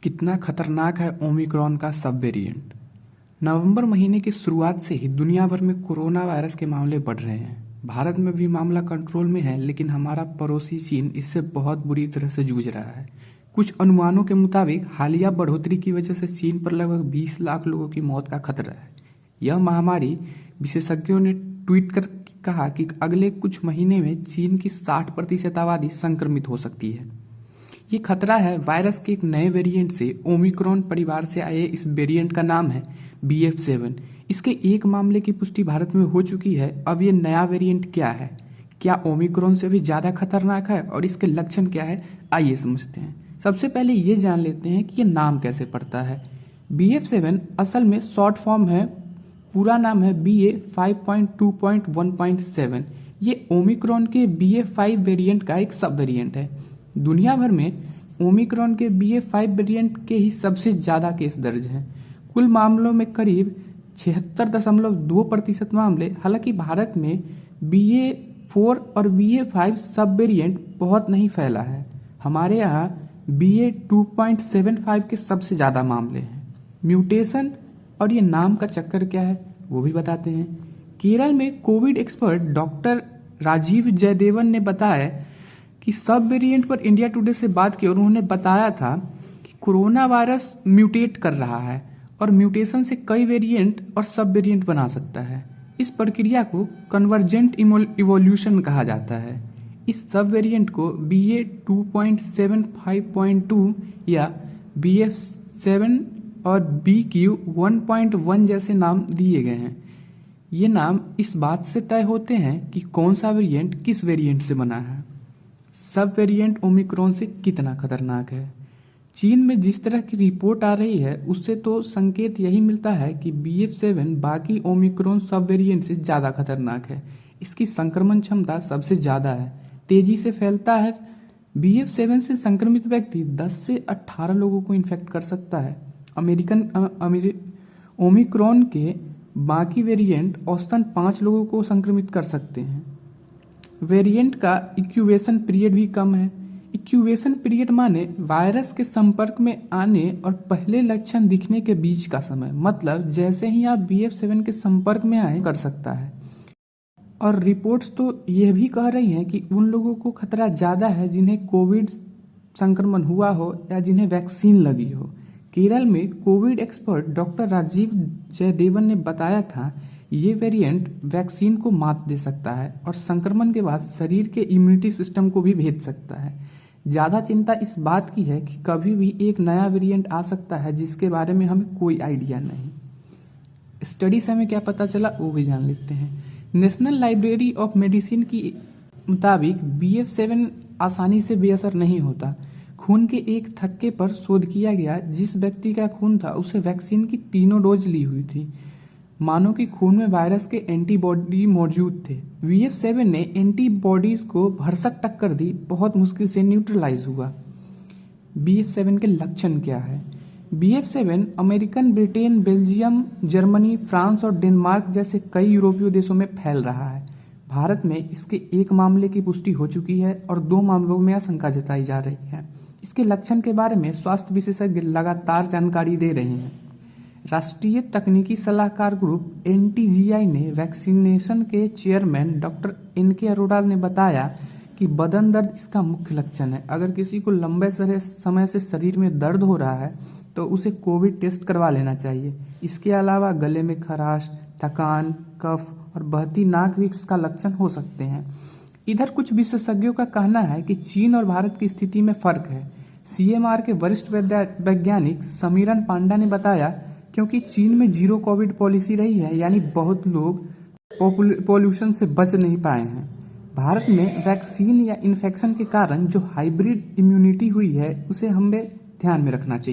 कितना खतरनाक है ओमिक्रॉन का सब वेरिएंट। नवंबर महीने की शुरुआत से ही दुनिया भर में कोरोना वायरस के मामले बढ़ रहे हैं। भारत में भी मामला कंट्रोल में है, लेकिन हमारा पड़ोसी चीन इससे बहुत बुरी तरह से जूझ रहा है। कुछ अनुमानों के मुताबिक हालिया बढ़ोतरी की वजह से चीन पर लगभग 20 लाख लोगों की मौत का खतरा है। यह महामारी, विशेषज्ञों ने ट्वीट कर कहा कि अगले कुछ महीने में चीन की 60% आबादी संक्रमित हो सकती है। ये खतरा है वायरस के एक नए वेरिएंट से। ओमिक्रॉन परिवार से आए इस वेरिएंट का नाम है BF7। इसके एक मामले की पुष्टि भारत में हो चुकी है। अब ये नया वेरिएंट क्या है, क्या ओमिक्रॉन से भी ज्यादा खतरनाक है और इसके लक्षण क्या है, आइए समझते हैं। सबसे पहले ये जान लेते हैं कि ये नाम कैसे पड़ता है। BF7 असल में शॉर्ट फॉर्म है, पूरा नाम है BA.5.2.1.7। ये ओमिक्रॉन के BA5 वेरिएंट का एक सब वेरिएंट है। दुनिया भर में ओमिक्रॉन के BA5 वेरिएंट के ही सबसे ज्यादा केस दर्ज हैं। कुल मामलों में करीब 76.2% मामले। हालांकि भारत में BA4 और BA5 सब वेरिएंट बहुत नहीं फैला है। हमारे यहाँ BA2.75 के सबसे ज्यादा मामले हैं। म्यूटेशन और ये नाम का चक्कर क्या है वो भी बताते हैं। केरल में Covid expert doctor Rajeev Jayadevan ने बताया कि सब वेरिएंट पर इंडिया टुडे से बात की और उन्होंने बताया था कि कोरोना वायरस म्यूटेट कर रहा है और म्यूटेशन से कई वेरिएंट और सब वेरिएंट बना सकता है। इस प्रक्रिया को कन्वर्जेंट इवोल्यूशन कहा जाता है। इस सब वेरिएंट को BA2.75.2 या BF7 और BQ1.1 जैसे नाम दिए गए हैं। ये नाम इस बात से तय होते हैं कि कौन सा वेरिएंट किस वेरिएंट से बना है। सब वेरिएंट ओमिक्रॉन से कितना खतरनाक है। चीन में जिस तरह की रिपोर्ट आ रही है उससे तो संकेत यही मिलता है कि BF7 बाकी ओमिक्रॉन सब वेरिएंट से ज्यादा खतरनाक है। इसकी संक्रमण क्षमता सबसे ज्यादा है, तेजी से फैलता है। BF7 से संक्रमित व्यक्ति 10 से 18 लोगों को इन्फेक्ट कर सकता है। ओमिक्रॉन के बाकी वेरिएंट औसतन 5 लोगों को संक्रमित कर सकते हैं। वेरिएंट का इंक्यूबेशन पीरियड भी कम है। इंक्यूबेशन पीरियड माने वायरस के संपर्क में आने और पहले लक्षण दिखने के बीच का समय। मतलब जैसे ही आप BF7 के संपर्क में आए कर सकता है। और रिपोर्ट्स तो यह भी कह रही हैं कि उन लोगों को खतरा ज्यादा है जिन्हें कोविड संक्रमण हुआ हो या जिन्हें वैक्सीन लगी हो। केरल में Covid expert doctor Rajeev Jayadevan ने बताया था ये वेरिएंट वैक्सीन को मात दे सकता है और संक्रमण के बाद शरीर के इम्यूनिटी सिस्टम को भी भेज सकता है। ज्यादा चिंता इस बात की है कि कभी भी एक नया वेरिएंट आ सकता है जिसके बारे में हमें कोई आइडिया नहीं। स्टडी से हमें क्या पता चला वो भी जान लेते हैं। नेशनल लाइब्रेरी ऑफ मेडिसिन की मुताबिक BF7 आसानी से बेअसर नहीं होता। खून के एक थक्के पर शोध किया गया। जिस व्यक्ति का खून था उसे वैक्सीन की 3 डोज ली हुई थी। मानो कि खून में वायरस के एंटीबॉडी मौजूद थे। BF7 ने एंटीबॉडीज को भरसक टक्कर दी, बहुत मुश्किल से न्यूट्रलाइज हुआ। BF7 के लक्षण क्या है। BF7 American, Britain, Belgium, Germany, France और डेनमार्क जैसे कई यूरोपीय देशों में फैल रहा है। भारत में इसके एक मामले की पुष्टि हो चुकी है और 2 मामलों में आशंका जताई जा रही है। इसके लक्षण के बारे में स्वास्थ्य विशेषज्ञ लगातार जानकारी दे रहे हैं। राष्ट्रीय तकनीकी सलाहकार ग्रुप NTGI ने वैक्सीनेशन के चेयरमैन डॉक्टर NK अरोड़ा ने बताया कि बदन दर्द इसका मुख्य लक्षण है। अगर किसी को लंबे समय से शरीर में दर्द हो रहा है तो उसे कोविड टेस्ट करवा लेना चाहिए। इसके अलावा गले में खराश, थकान, कफ और बहती नाक भी इसका लक्षण हो सकते हैं। इधर कुछ विशेषज्ञों का कहना है कि चीन और भारत की स्थिति में फर्क है। CMR के वरिष्ठ वैज्ञानिक समीरन पांडा ने बताया क्योंकि चीन में जीरो कोविड पॉलिसी रही है, यानी बहुत लोग पॉल्यूशन से बच नहीं पाए हैं। भारत में वैक्सीन या इन्फेक्शन के कारण जो हाइब्रिड इम्यूनिटी हुई है उसे हमें ध्यान में रखना चाहिए।